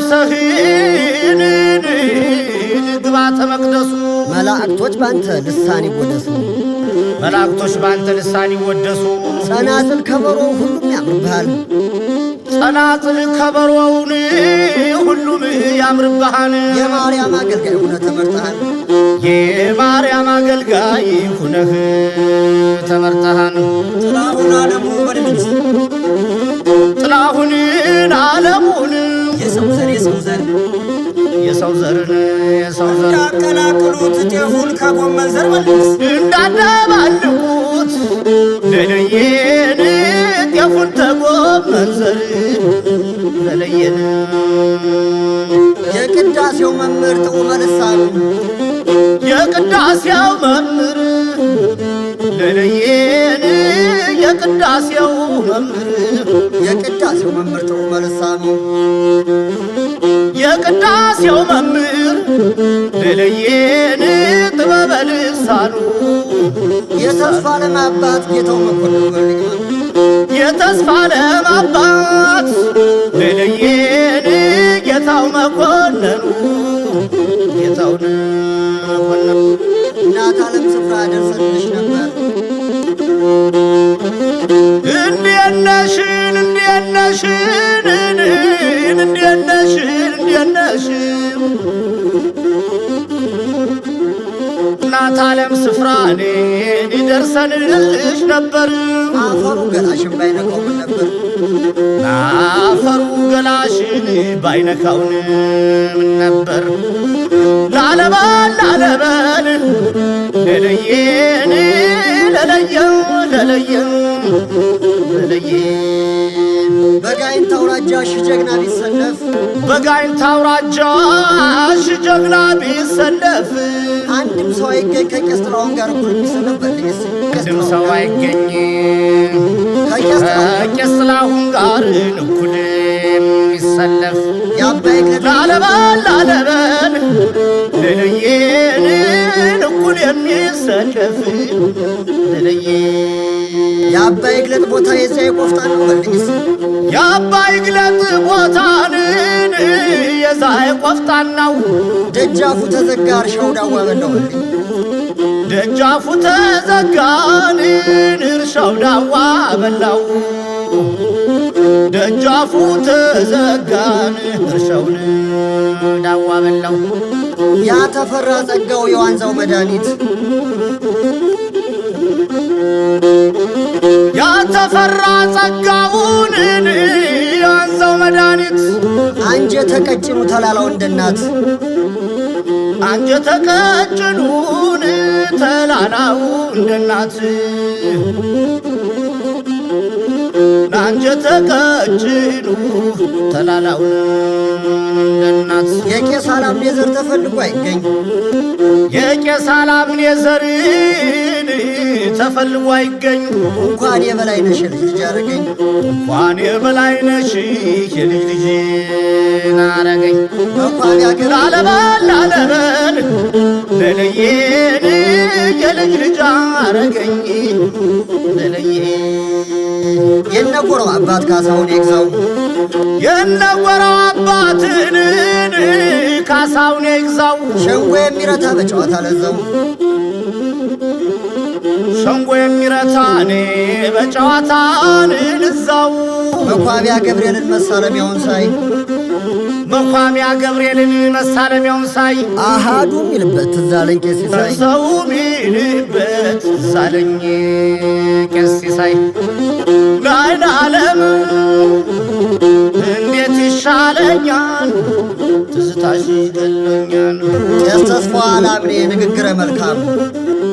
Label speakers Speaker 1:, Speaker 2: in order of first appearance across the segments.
Speaker 1: ለብሰህን ግባተ መቅደሱ
Speaker 2: መላእክቶች ባንተ ልሳን ይወደሱ
Speaker 1: መላእክቶች ባንተ ልሳን ይወደሱ
Speaker 2: ጸናጽል ከበሮ ሁሉም ያምርብሃል
Speaker 1: ጸናጽል ከበሮውን ሁሉም ያምርብሃል
Speaker 2: የማርያም አገልጋይ ሆነህ ተመርጠሃል
Speaker 1: የማርያም አገልጋይ ሆነህ ተመርጠሃል
Speaker 2: ጥላሁን ዓለሙ በልጅ
Speaker 1: ጥላሁን ዓለሙን
Speaker 2: የሰው ዘር
Speaker 1: የሰው ዘርን
Speaker 2: እንዳቀላቅሉት ጤፉን ከጎመን ዘር መልስ
Speaker 1: እንዳደባልቁት ለለየን ጤፉን ተጎመን ዘር ለለየን
Speaker 2: የቅዳሴው መምህር ጥዑመ ልሳኑ
Speaker 1: የቅዳሴው መምህር ለለየን የቅዳሴው መምህር
Speaker 2: ጥዑመ ልሳኑ
Speaker 1: የቅዳሴው መምህር ለለየን ጥበበ ልሳኑ
Speaker 2: የተስፋ ለማባት ጌታው መኮንን
Speaker 1: የተስፋ ለማባት ለለየን ጌታው መኮንኑ ጌታውን መኮንኑ
Speaker 2: እናት ዓለም ስፍራ ደርሰንልሽ ነበር
Speaker 1: እንዴት ነሽን እናት ዓለም ስፍራ እኔን ይደርሰንልሽ ነበር
Speaker 2: አፈሩ ገላሽን ባይነካው ምን ነበር
Speaker 1: አፈሩ ገላሽን ባይነካው ምን ነበር ላለበል ለለየን ለለየን
Speaker 2: በጋይንት አውራጃ ሺህ ጀግና ቢሰለፍ
Speaker 1: በጋይንት አውራጃ ሺህ ጀግና ቢሰለፍ
Speaker 2: አንድም ሰው አይገኝ ከቄስ ጥላሁን ጋር እኩል የሚሰለፍ በልኝስ
Speaker 1: አንድም ሰው አይገኝ ከቄስ ጥላሁን ጋር እኩል የሚሰለፍ
Speaker 2: የአባይ
Speaker 1: ላለበል ለለየን እኩል የሚሰለፍ ለለየን
Speaker 2: የአባይ ግለጥ ቦታ የዚያ የቆፍጣን ነው በልኝስ
Speaker 1: የአባይ ግለጥ ቦታንን የዛ የቆፍጣን ነው
Speaker 2: ደጃፉ ተዘጋ እርሻው ዳዋ በላው በልኝ
Speaker 1: ደጃፉ ተዘጋን እርሻው ዳዋ በላው ደጃፉ ተዘጋን እርሻውን ዳዋ በላው
Speaker 2: ያ ተፈራ ጸጋው የዋንዛው መድኃኒት
Speaker 1: ያተፈራ ጸጋውን የዋንዛው መድኃኒት
Speaker 2: አንጀተ ቀጭኑ ተላላው እንደናት
Speaker 1: አንጀተ ቀጭኑን ተላላው እንደናት አንጀተ ቀጭኑ ተላላው እንደናት
Speaker 2: የቄስ አላምኔ ዘር ተፈልጎ አይገኝ
Speaker 1: የቄስ አላምኔ ዘርን ተፈልጎ አይገኝ
Speaker 2: እንኳን የበላይነሽ ልጅ ያረገኝ
Speaker 1: እንኳን የበላይነሽ የልጅ ልጅ ናረገኝ
Speaker 2: እንኳን ያገር
Speaker 1: ላለበል ለለየን የልጅ ልጅ አረገኝ ለለየን
Speaker 2: የነጎረው አባት ካሳሁን ይግዛው
Speaker 1: የነጎረው አባትን ካሳሁን ይግዛው
Speaker 2: ሸንጎ የሚረታ በጨዋታ ለዛው
Speaker 1: ሸንጎ የሚረታን በጨዋታን ልዛው
Speaker 2: መኳቢያ ገብርኤልን መሳለሚያውን ሳይ
Speaker 1: መኳሚያ ገብርኤልን መሳለሚያውን ሳይ
Speaker 2: አሃዱ ሚልበት ትዛለኝ ቄስ ሲሳይ
Speaker 1: ሰው ሚልበት ትዛለኝ ቄስ ሲሳይ ጋይን ዓለም እንዴት ይሻለኛል ትዝታሽ ገሎኛል
Speaker 2: ቄስ ተስፋው አላምኔ ንግግረ መልካም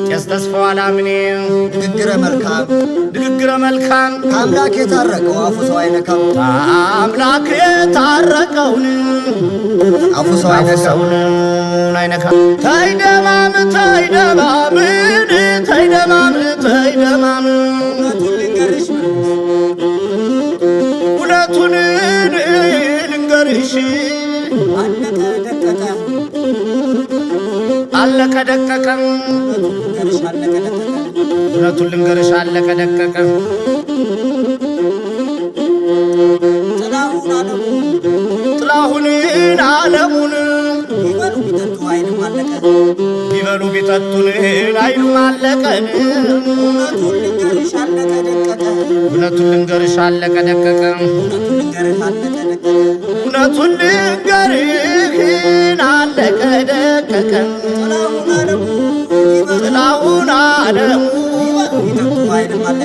Speaker 1: ቄስ ተስፋው አላምኔ
Speaker 2: ንግግረ መልካም
Speaker 1: ከአምላክ
Speaker 2: የታረቀው አፉ ሰው አይነካም
Speaker 1: አምላክ የታረቀውን
Speaker 2: አፉ ሰው
Speaker 1: አይነካም ተይደማም ሁለቱን ልንገርሽ አለቀ ደቀቀ ሁለቱን ልንገርሽ አለቀ ደቀቀ ጥላሁን ጥላሁን ዓለሙን
Speaker 2: ቢበሉ ቢጠጡ አይንም አለቀ
Speaker 1: ቢበሉ ቢጠጡን አይሉም አለቀን
Speaker 2: እውነቱን ልንገርሽ አለቀ ደቀቀ
Speaker 1: እውነቱን ልንገርሽ አለቀ ደቀቀ
Speaker 2: እውነቱን ልንገርሽ አለቀ ደቀቀ
Speaker 1: እውነቱን ልንገርህ አለቀ ደቀቀ ጥላሁን ዓለሙ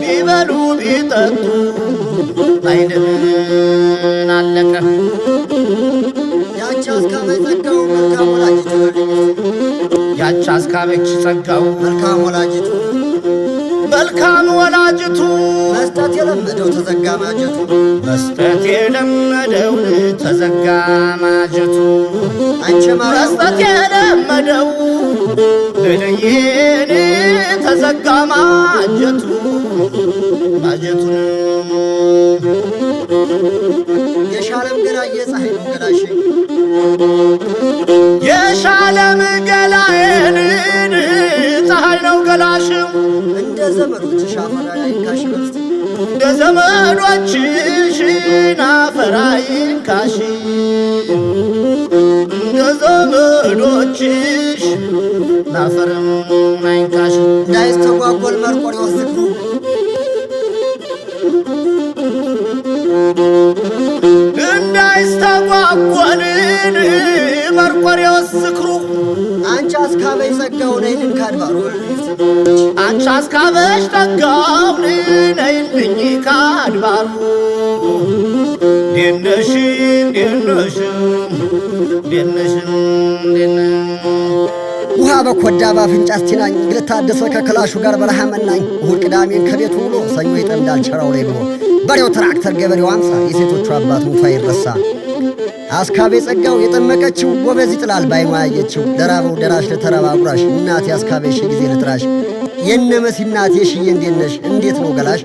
Speaker 1: ቢበሉ ቢጠጡ አይንም አለቀ
Speaker 2: ያቺ አስካበች ጸጋው መልካም ወላጅቱ
Speaker 1: ያቺ አስካበች ጸጋው
Speaker 2: መልካም ወላጅቱ
Speaker 1: መልካም ወላጅቱ
Speaker 2: መስጠት የለመደው ተዘጋ ማጀቱ
Speaker 1: መስጠት የለመደው ተዘጋ ማጀቱ
Speaker 2: አንቺ
Speaker 1: መስጠት የለመደው ለለየን ተዘጋ ማጀቱ ማጀቱን
Speaker 2: የሻለም ገላ የፀሐይ ነው ገላሽ
Speaker 1: የሻለም ገላዬን ፀሐይ ነው ገላሽ
Speaker 2: እንደ ዘመዶችሽ አፈራ ይንካሽ በስቲ
Speaker 1: እንደ ዘመዶችሽ አፈራ ይንካሽ እንደ ዘመዶችሽ አፈርም አይንካሽ
Speaker 2: እንዳይስተጓጎል መርቆሬዎስ ዝክሩ
Speaker 1: እንዳይስተጓጎልን መርቆሬዎስ ዝክሩ
Speaker 2: አንቺ አስካበች ጸጋው ነይልን ካድባሩ
Speaker 1: አንቺ አስካበች ጸጋው ነይልኝ ካድባሩ ደነሽ ደነሽ ደነሽ
Speaker 2: ውሃ በኮዳ ባፍንጫ አስቲናኝ ግልታደሰ ከክላሹ ጋር በረሃ መናኝ እሁድ ቅዳሜን ከቤቱ ውሎ ሰኞ ይጠምዳል ቸራው ላይ ብሎ በሬው ትራክተር ገበሬው አምሳ የሴቶቹ አባት ሙቷ ይረሳ አስካቤ ጸጋው የጠመቀችው ጎበዝ ይጥላል ባይኗ ያየችው ለራበው ደራሽ ለተራባ ጉራሽ እናቴ አስካቤሽ ጊዜ ልጥራሽ የነመሲ እናቴ ሽዬ እንዴት ነሽ እንዴት ነው ገላሽ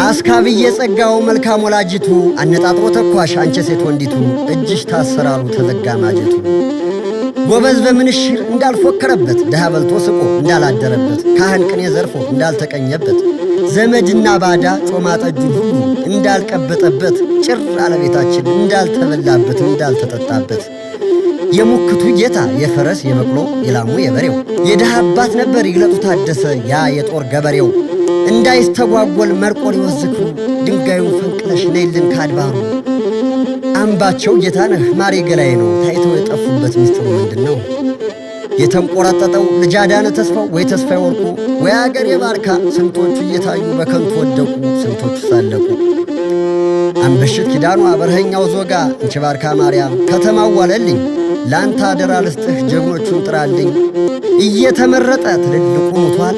Speaker 2: አስካብዬ ጸጋው መልካም ወላጅቱ አነጣጥሮ ተኳሽ አንቺ ሴት ወንዲቱ እጅሽ ታሰራሉ ተዘጋ ማጀቱ ጎበዝ በምንሽር እንዳልፎከረበት ደሃ በልቶ ስቆ እንዳላደረበት ካህን ቅኔ ዘርፎ እንዳልተቀኘበት ዘመድና ባዳ ጮማ ጠጁ ሁሉ እንዳልቀበጠበት ጭር አለቤታችን እንዳልተበላበት እንዳልተጠጣበት የሙክቱ ጌታ የፈረስ የበቅሎ የላሙ የበሬው የደሃ አባት ነበር ይግለጡ ታደሰ ያ የጦር ገበሬው እንዳይስተጓጎል መርቆሬዎስ ዝክሩ ድንጋዩ ፈንቅለሽ ነይልን ካድባሩ አምባቸው ጌታነህ ማሬ ገላዬ ነው ታይተው የጠፉበት ምስጢሩ ምንድነው የተንቆራጠጠው ልጅ አዳነ ተስፋው ወይ ተስፋዬ ወርቁ ወይ አገር የባርካ ስንቶቹ እየታዩ በከንቱ ወደቁ ስንቶቹ ሳለቁ አንበሽት ኪዳኑ በረኸኛው ዞጋ እንቺ ባርካ ማርያም ከተማው ዋለልኝ ላንተ አደራ ልስጥህ ጀግኖቹን ጥራልኝ እየተመረጠ ትልልቁ ሙቷል